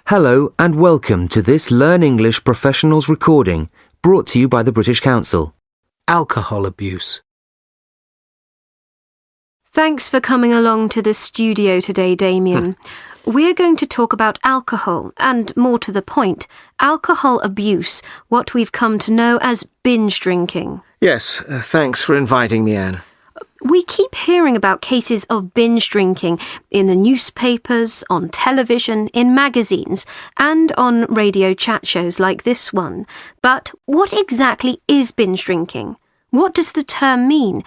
Hello and welcome to this Learn English Professionals recording brought to you by the British Council. Alcohol abuse. Thanks for coming along to the studio today, Damien. We're going to talk about alcohol and, more to the point, alcohol abuse, what we've come to know as binge drinking. Yes, thanks for inviting me, Anne. We keep hearing about cases of binge drinking in the newspapers, on television, in magazines, and on radio chat shows like this one. But what exactly is binge drinking? What does the term mean?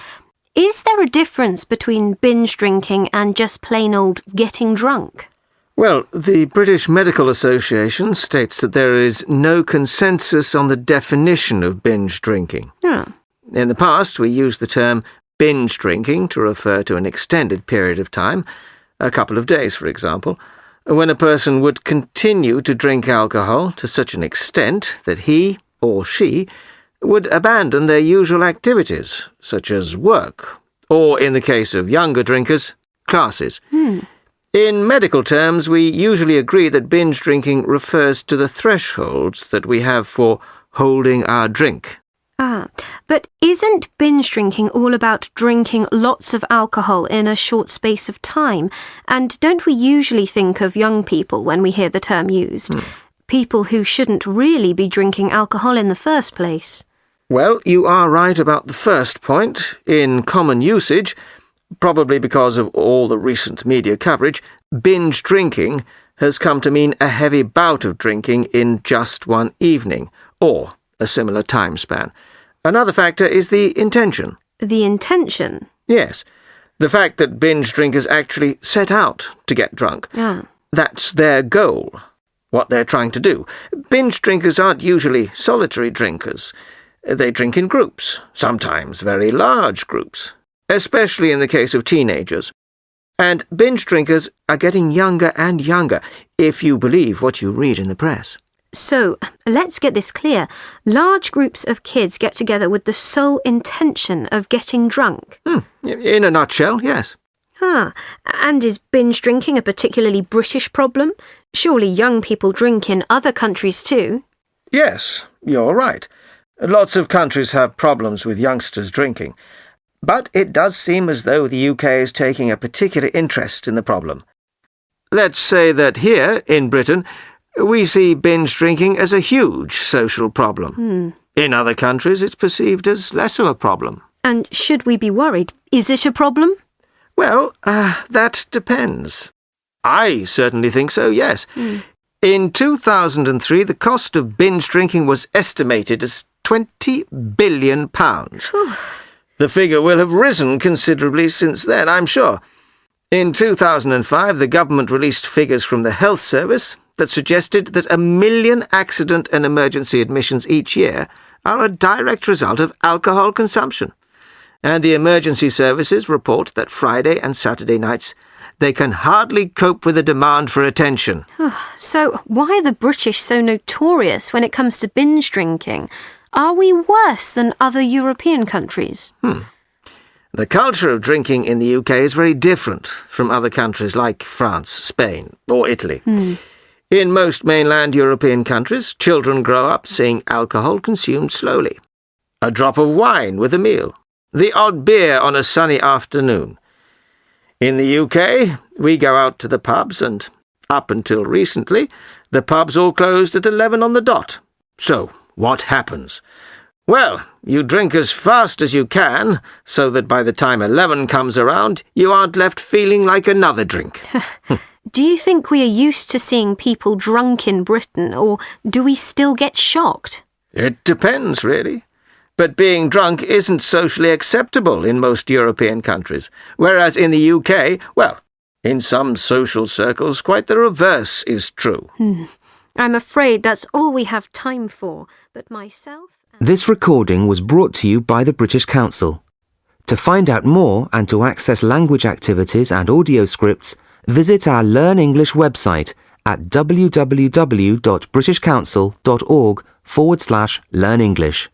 Is there a difference between binge drinking and just plain old getting drunk? Well, the British Medical Association states that there is no consensus on the definition of binge drinking. In the past, we used the term binge drinking to refer to an extended period of time, a couple of days, for example, when a person would continue to drink alcohol to such an extent that he or she would abandon their usual activities, such as work, or, in the case of younger drinkers, classes. In medical terms, we usually agree that binge drinking refers to the thresholds that we have for holding our drink. But isn't binge drinking all about drinking lots of alcohol in a short space of time? And don't we usually think of young people when we hear the term used? People who shouldn't really be drinking alcohol in the first place. Well, you are right about the first point. In common usage, probably because of all the recent media coverage, binge drinking has come to mean a heavy bout of drinking in just one evening, or a similar time span. Another factor is the intention. The intention? Yes. The fact that binge drinkers actually set out to get drunk. That's their goal, what they're trying to do. Binge drinkers aren't usually solitary drinkers. They drink in groups, sometimes very large groups, especially in the case of teenagers. And binge drinkers are getting younger and younger, if you believe what you read in the press. So, let's get this clear. Large groups of kids get together with the sole intention of getting drunk. In a nutshell, yes. And is binge drinking a particularly British problem? Surely young people drink in other countries too. Yes, you're right. Lots of countries have problems with youngsters drinking. But it does seem as though the UK is taking a particular interest in the problem. Let's say that here, in Britain, we see binge drinking as a huge social problem. In other countries, it's perceived as less of a problem. And should we be worried? Is it a problem? Well, that depends. I certainly think so, yes. In 2003, the cost of binge drinking was estimated as £20 billion. The figure will have risen considerably since then, I'm sure. In 2005, the government released figures from the Health Service that suggested that 1 million accident and emergency admissions each year are a direct result of alcohol consumption. And the emergency services report that Friday and Saturday nights they can hardly cope with the demand for attention. So why are the British so notorious when it comes to binge drinking? Are we worse than other European countries? The culture of drinking in the UK is very different from other countries like France, Spain, or Italy. In most mainland European countries, children grow up seeing alcohol consumed slowly. A drop of wine with a meal. The odd beer on a sunny afternoon. In the UK, we go out to the pubs and, up until recently, the pubs all closed at 11 on the dot. So, what happens? Well, you drink as fast as you can, so that by the time 11 comes around, you aren't left feeling like another drink. Do you think we are used to seeing people drunk in Britain, or do we still get shocked? It depends, really. But being drunk isn't socially acceptable in most European countries, whereas in the UK, well, in some social circles, quite the reverse is true. I'm afraid that's all we have time for, but myself... This recording was brought to you by the British Council. To find out more and to access language activities and audio scripts, visit our Learn English website at www.britishcouncil.org/learn English.